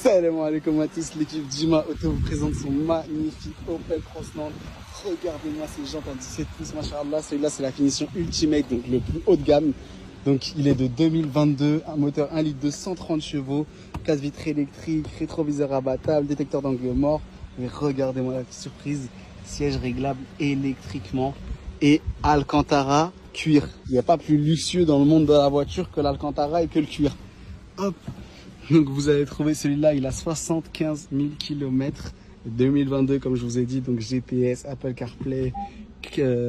Salam alaikum à tous, l'équipe Jima Auto vous présente son magnifique Opel Crossland. Regardez-moi ces jantes en 17 pouces, machallah. Celui-là c'est la finition Ultimate, donc le plus haut de gamme. Donc il est de 2022, un moteur 1 litre de 130 chevaux, 4 vitres électriques, rétroviseur abattable, détecteur d'angle mort. Mais regardez-moi la petite surprise, siège réglable électriquement et Alcantara cuir. Il n'y a pas plus luxueux dans le monde de la voiture que l'Alcantara et que le cuir. Hop. Donc vous allez trouver celui-là, il a 75 000 km, 2022 comme je vous ai dit, donc GPS, Apple CarPlay,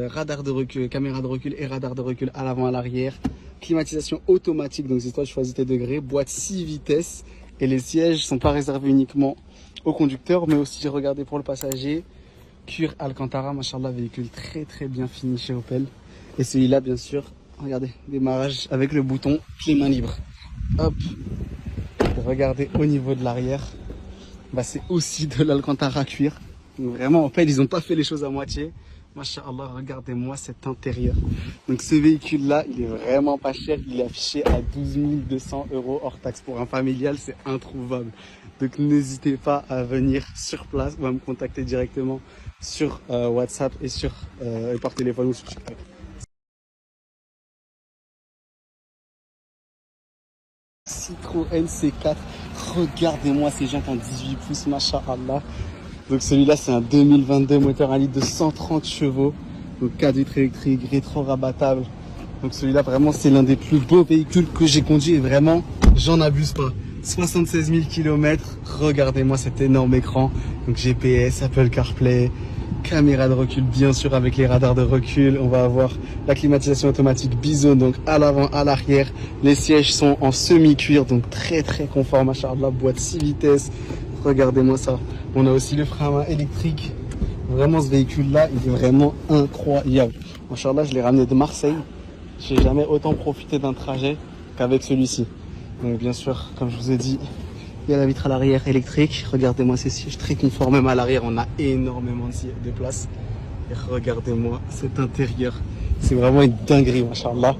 radar de recul, caméra de recul et radar de recul à l'avant à l'arrière, climatisation automatique, donc c'est toi tu choisis tes degrés, boîte 6 vitesses et les sièges sont pas réservés uniquement au conducteur mais aussi regardez pour le passager, cuir Alcantara, machallah, véhicule très très bien fini chez Opel. Et celui-là bien sûr, regardez, démarrage avec le bouton clé main libre, hop. Regardez au niveau de l'arrière, bah c'est aussi de l'Alcantara cuir. Donc vraiment Opel ils n'ont pas fait les choses à moitié. Masha'Allah, regardez-moi cet intérieur. Donc ce véhicule là il est vraiment pas cher, il est affiché à 12 200 € hors taxe. Pour un familial c'est introuvable. Donc n'hésitez pas à venir sur place ou à me contacter directement sur WhatsApp et par téléphone ou sur TikTok. Citroën C4, regardez-moi ces jantes en 18 pouces, masha'Allah. Donc celui-là c'est un 2022, moteur 1 litre de 130 chevaux, donc 4 vitres électriques, rétro rabattable. Donc celui-là vraiment c'est l'un des plus beaux véhicules que j'ai conduit et vraiment j'en abuse pas. 76 000 km, regardez-moi cet énorme écran, donc GPS, Apple CarPlay, caméra de recul bien sûr avec les radars de recul, on va avoir la climatisation automatique Bizone, donc à l'avant, à l'arrière, les sièges sont en semi-cuir, donc très très confort, machallah, boîte 6 vitesses, regardez-moi ça. On a aussi le frein à main électrique, vraiment ce véhicule là il est vraiment incroyable, machallah, je l'ai ramené de Marseille, j'ai jamais autant profité d'un trajet qu'avec celui-ci. Donc bien sûr, comme je vous ai dit, il y a la vitre à l'arrière électrique. Regardez-moi ces sièges très conforts, même à l'arrière, on a énormément de place. Et regardez-moi cet intérieur. C'est vraiment une dinguerie, machallah.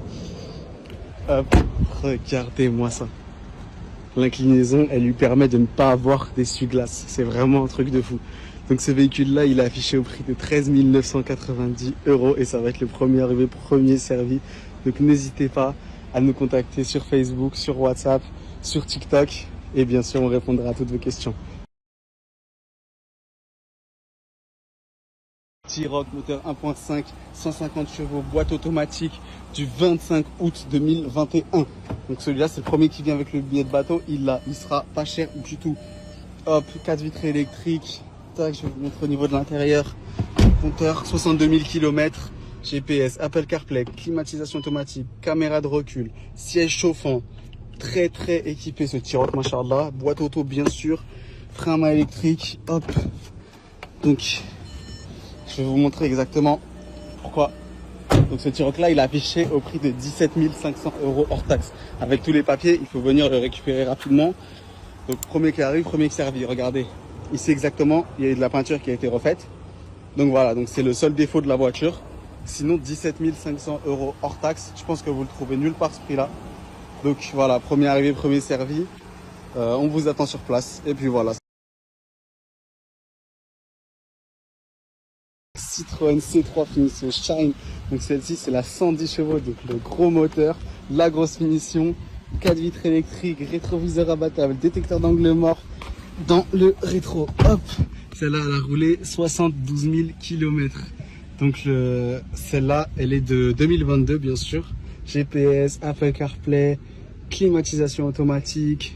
Hop, regardez-moi ça. L'inclinaison, elle lui permet de ne pas avoir d'essuie-glace. C'est vraiment un truc de fou. Donc ce véhicule-là, il est affiché au prix de 13 990 € et ça va être le premier arrivé, premier servi. Donc n'hésitez pas à nous contacter sur Facebook, sur WhatsApp, sur TikTok et bien sûr on répondra à toutes vos questions. T-Roc, moteur 1.5, 150 chevaux, boîte automatique du 25 août 2021. Donc celui-là c'est le premier qui vient avec le billet de bateau, il sera pas cher du tout. Hop, 4 vitres électriques, tac, je vais vous montrer au niveau de l'intérieur. Compteur 62 000 km. GPS, Apple CarPlay, climatisation automatique, caméra de recul, siège chauffant, très très équipé ce T-Roc, machallah, boîte auto bien sûr, frein à main électrique, hop. Donc, je vais vous montrer exactement pourquoi. Donc ce T-Roc là, il est affiché au prix de 17 500 € hors taxe. Avec tous les papiers, il faut venir le récupérer rapidement. Donc premier qui arrive, premier qui servi. Regardez, ici exactement, il y a de la peinture qui a été refaite. Donc voilà, donc c'est le seul défaut de la voiture. Sinon 17 500 € hors taxe, je pense que vous le trouvez nulle part ce prix là. Donc voilà, premier arrivé, premier servi, on vous attend sur place et puis voilà. Citroën C3 finition Shine, donc celle-ci c'est la 110 chevaux, donc le gros moteur, la grosse finition, 4 vitres électriques, rétroviseur abattable, détecteur d'angle mort dans le rétro, hop. Celle-là elle a roulé 72 000 km. Donc celle-là, elle est de 2022 bien sûr. GPS, Apple CarPlay, climatisation automatique,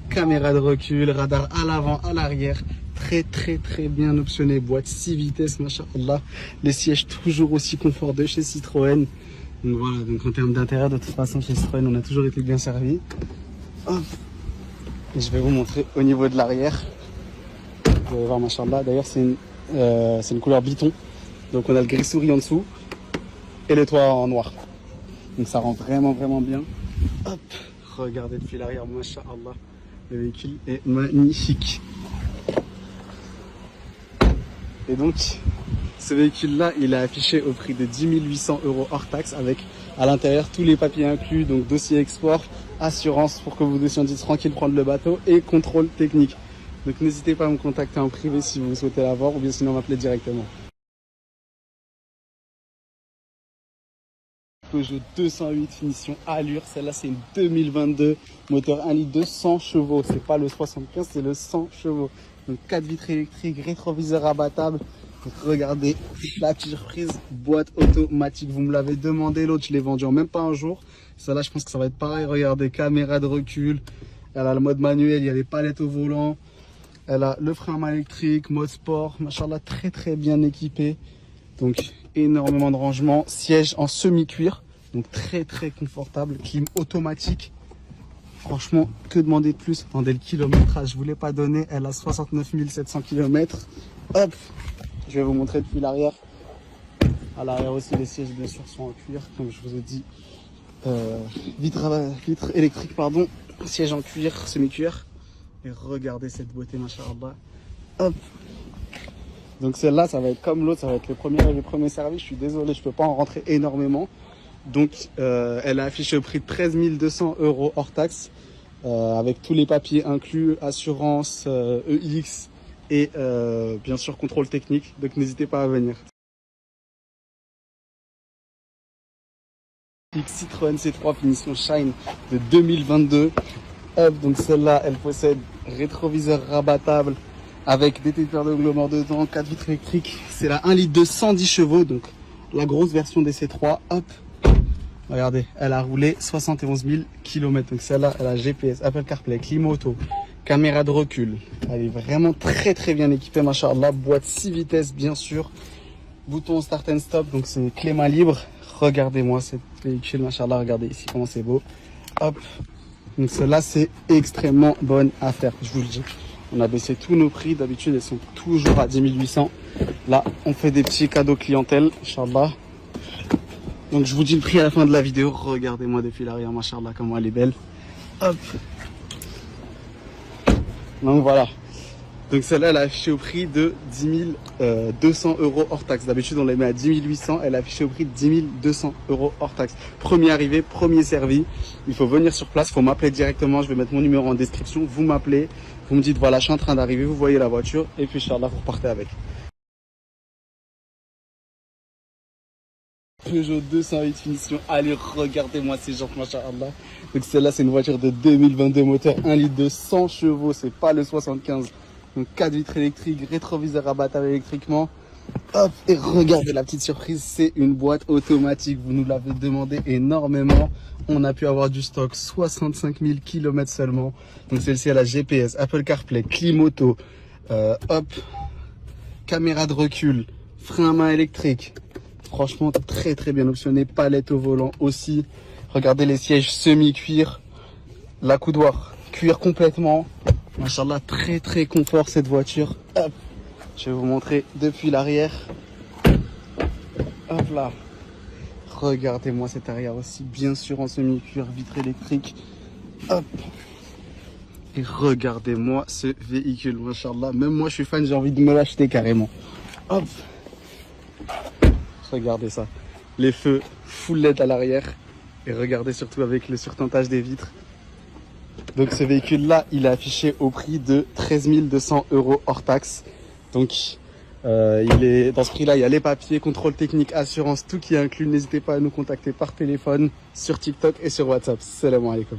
caméra de recul, radar à l'avant, à l'arrière. Très très très bien optionné. Boîte 6 vitesses, machallah. Les sièges toujours aussi confort de chez Citroën. Donc voilà, donc en termes d'intérieur, de toute façon chez Citroën, on a toujours été bien servi. Hop. Et je vais vous montrer au niveau de l'arrière. Vous allez voir, machallah. D'ailleurs, c'est une couleur biton. Donc on a le gris souris en dessous et le toit en noir. Donc ça rend vraiment vraiment bien. Hop, regardez depuis l'arrière, masha'Allah. Le véhicule est magnifique. Et donc ce véhicule là, il est affiché au prix de 10 800 € hors taxe avec à l'intérieur tous les papiers inclus, donc dossier export, assurance pour que vous descendiez tranquille prendre le bateau et contrôle technique. Donc n'hésitez pas à me contacter en privé si vous souhaitez la voir ou bien sinon m'appeler directement. Peugeot 208 finition allure, celle-là c'est une 2022, moteur 1 litre de 100 chevaux, c'est pas le 75, c'est le 100 chevaux. Donc 4 vitres électriques, rétroviseur abattable. Donc regardez la petite surprise, boîte automatique, vous me l'avez demandé, l'autre je l'ai vendu en même pas un jour. Celle-là je pense que ça va être pareil, regardez, caméra de recul, elle a le mode manuel, il y a les palettes au volant, elle a le frein à main électrique, mode sport, machallah, très bien équipé. Donc énormément de rangement, siège en semi-cuir, donc très confortable, clim automatique. Franchement, que demander de plus? Attendez, le kilométrage, je vous l'ai pas donné, elle a 69 700 km. Hop, je vais vous montrer depuis l'arrière. À l'arrière aussi, les sièges bien sûr sont en cuir, comme je vous ai dit. Vitre électrique, pardon, siège en cuir, semi-cuir. Et regardez cette beauté, machallah. Hop. Donc celle-là, ça va être comme l'autre, ça va être le premier service. Je suis désolé, je peux pas en rentrer énormément. Donc elle est affichée au prix de 13 200 € hors taxe, avec tous les papiers inclus, assurance, EX et bien sûr contrôle technique. Donc n'hésitez pas à venir. Citroën C3 finition Shine de 2022. Hop, donc celle-là, elle possède rétroviseur rabattable avec détecteur de gloire dedans, 4 vitres électriques. C'est la 1 litre de 110 chevaux, donc la grosse version des C3. Hop, regardez, elle a roulé 71 000 km. Donc celle-là, elle a GPS, Apple CarPlay, clim auto, caméra de recul. Elle est vraiment très bien équipée, machallah. Boîte 6 vitesses, bien sûr. Bouton start and stop, donc c'est clé main libre. Regardez-moi cette véhicule, machallah, regardez ici comment c'est beau. Hop, donc celle-là, c'est extrêmement bonne affaire, je vous le dis. On a baissé tous nos prix, d'habitude elles sont toujours à 10 800. Là, on fait des petits cadeaux clientèle, Inch'Allah. Donc je vous dis le prix à la fin de la vidéo. Regardez-moi depuis l'arrière, machallah, comment elle est belle. Hop. Donc voilà. Donc celle-là, elle est affichée au prix de 10 200 € hors taxe. D'habitude, on les met à 10 800. Elle est affichée au prix de 10 200 € hors taxe. Premier arrivé, premier servi. Il faut venir sur place, il faut m'appeler directement. Je vais mettre mon numéro en description. Vous m'appelez, vous me dites, voilà, je suis en train d'arriver, vous voyez la voiture. Et puis, Inch'Allah, vous repartez avec. Peugeot 208 finition. Allez, regardez-moi ces jantes, machallah. Donc celle-là, c'est une voiture de 2022, moteur 1 litre de 100 chevaux. C'est pas le 75. Donc 4 vitres électriques, rétroviseur abattable électriquement. Hop, et regardez la petite surprise, c'est une boîte automatique. Vous nous l'avez demandé énormément. On a pu avoir du stock, 65 000 km seulement. Donc celle-ci, elle a GPS, Apple CarPlay, clim auto, hop, caméra de recul, frein à main électrique. Franchement, très bien optionné. Palette au volant aussi. Regardez les sièges semi-cuir. La coudoir, cuir complètement. Machallah, très confort cette voiture. Hop, je vais vous montrer depuis l'arrière. Hop là. Regardez-moi cet arrière aussi, bien sûr en semi-cuir, vitre électrique. Hop. Et regardez-moi ce véhicule, machallah. Même moi, je suis fan, j'ai envie de me l'acheter carrément. Hop. Regardez ça. Les feux full LED à l'arrière. Et regardez surtout avec le surtentage des vitres. Donc ce véhicule-là, il est affiché au prix de 13 200 € hors taxe. Donc il est dans ce prix-là, il y a les papiers, contrôle technique, assurance, tout qui est inclus. N'hésitez pas à nous contacter par téléphone, sur TikTok et sur WhatsApp. Salam alaikum.